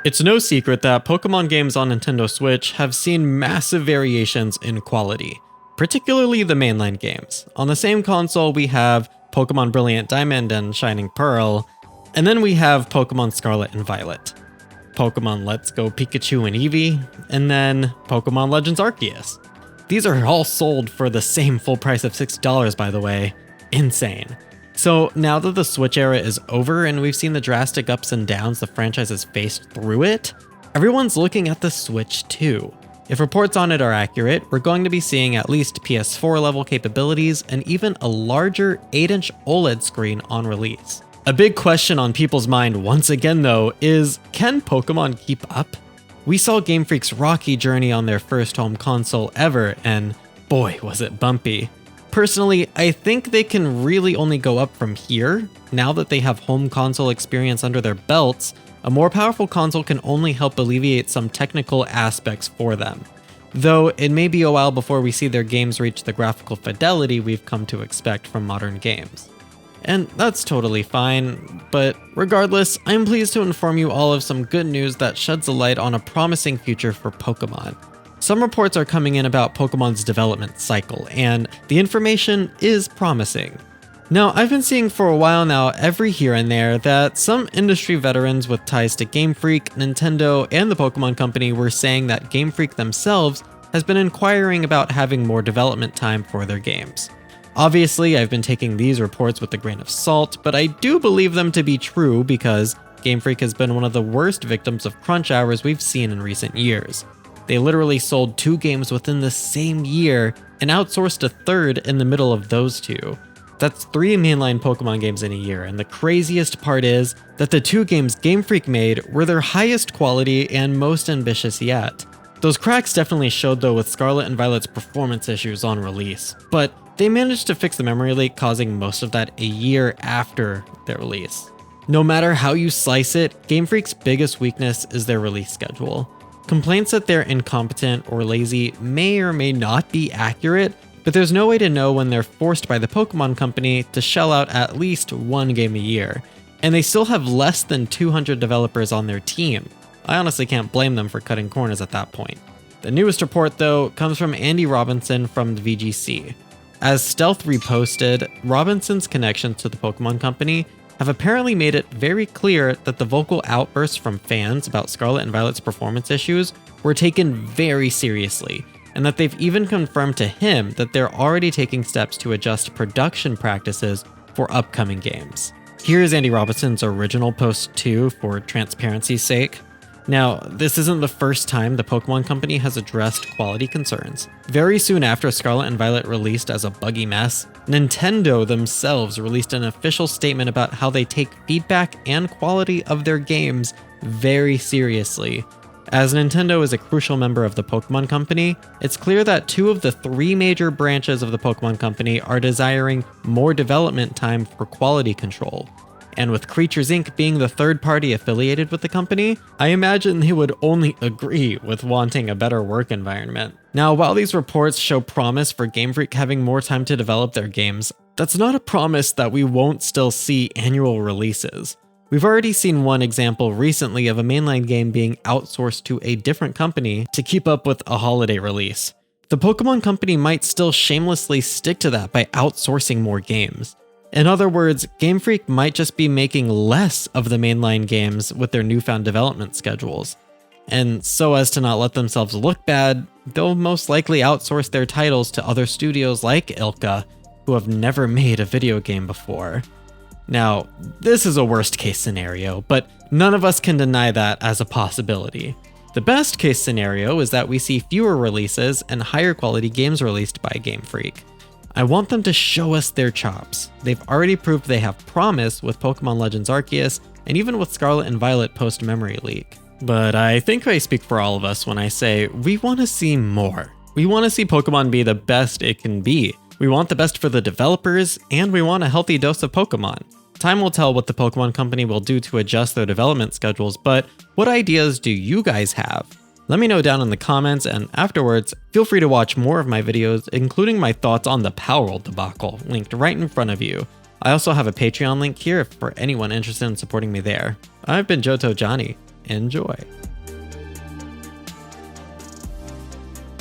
It's no secret that Pokemon games on Nintendo Switch have seen massive variations in quality, particularly the mainline games. On the same console, we have Pokemon Brilliant Diamond and Shining Pearl, and then we have Pokemon Scarlet and Violet, Pokemon Let's Go Pikachu and Eevee, and then Pokemon Legends Arceus. These are all sold for the same full price of $60, by the way. Insane. So now that the Switch era is over and we've seen the drastic ups and downs the franchise has faced through it, everyone's looking at the Switch too. If reports on it are accurate, we're going to be seeing at least PS4 level capabilities and even a larger 8-inch OLED screen on release. A big question on people's mind once again though is, can Pokemon keep up? We saw GameFreak's Rocky Journey on their first home console ever, and boy was it bumpy. Personally, I think they can really only go up from here. Now that they have home console experience under their belts, a more powerful console can only help alleviate some technical aspects for them. Though it may be a while before we see their games reach the graphical fidelity we've come to expect from modern games. And that's totally fine, but regardless, I'm pleased to inform you all of some good news that sheds a light on a promising future for Pokemon. Some reports are coming in about Pokemon's development cycle, and the information is promising. Now, I've been seeing for a while now, every here and there, that some industry veterans with ties to GameFreak, Nintendo, and the Pokemon Company were saying that GameFreak themselves has been inquiring about having more development time for their games. Obviously, I've been taking these reports with a grain of salt, but I do believe them to be true because GameFreak has been one of the worst victims of crunch hours we've seen in recent years. They literally sold 2 games within the same year and outsourced a third in the middle of those 2. That's 3 mainline Pokemon games in a year, and the craziest part is that the 2 games GameFreak made were their highest quality and most ambitious yet. Those cracks definitely showed though with Scarlet and Violet's performance issues on release, but they managed to fix the memory leak, causing most of that a year after their release. No matter how you slice it, GameFreak's biggest weakness is their release schedule. Complaints that they're incompetent or lazy may or may not be accurate, but there's no way to know when they're forced by the Pokemon Company to shell out at least 1 game a year, and they still have less than 200 developers on their team. I honestly can't blame them for cutting corners at that point. The newest report though comes from Andy Robinson from the VGC. As Stealth reposted, Robinson's connections to the Pokemon Company have apparently made it very clear that the vocal outbursts from fans about Scarlet and Violet's performance issues were taken very seriously, and that they've even confirmed to him that they're already taking steps to adjust production practices for upcoming games. Here's Andy Robinson's original post too, for transparency's sake. Now, this isn't the first time the Pokemon Company has addressed quality concerns. Very soon after Scarlet and Violet released as a buggy mess, Nintendo themselves released an official statement about how they take feedback and quality of their games very seriously. As Nintendo is a crucial member of the Pokemon Company, it's clear that 2 of the 3 major branches of the Pokemon Company are desiring more development time for quality control. And with Creatures Inc. being the third party affiliated with the company, I imagine they would only agree with wanting a better work environment. Now, while these reports show promise for GameFreak having more time to develop their games, that's not a promise that we won't still see annual releases. We've already seen one example recently of a mainline game being outsourced to a different company to keep up with a holiday release. The Pokemon Company might still shamelessly stick to that by outsourcing more games. In other words, GameFreak might just be making less of the mainline games with their newfound development schedules. And so as to not let themselves look bad, they'll most likely outsource their titles to other studios like Ilka, who have never made a video game before. Now, this is a worst case scenario, but none of us can deny that as a possibility. The best case scenario is that we see fewer releases and higher quality games released by GameFreak. I want them to show us their chops. They've already proved they have promise with Pokemon Legends Arceus, and even with Scarlet and Violet post-memory leak. But I think I speak for all of us when I say we want to see more. We want to see Pokemon be the best it can be. We want the best for the developers, and we want a healthy dose of Pokemon. Time will tell what the Pokemon Company will do to adjust their development schedules, but what ideas do you guys have? Let me know down in the comments, and afterwards, feel free to watch more of my videos, including my thoughts on the Powerworld debacle, linked right in front of you. I also have a Patreon link here for anyone interested in supporting me there. I've been Johto Johnny. Enjoy.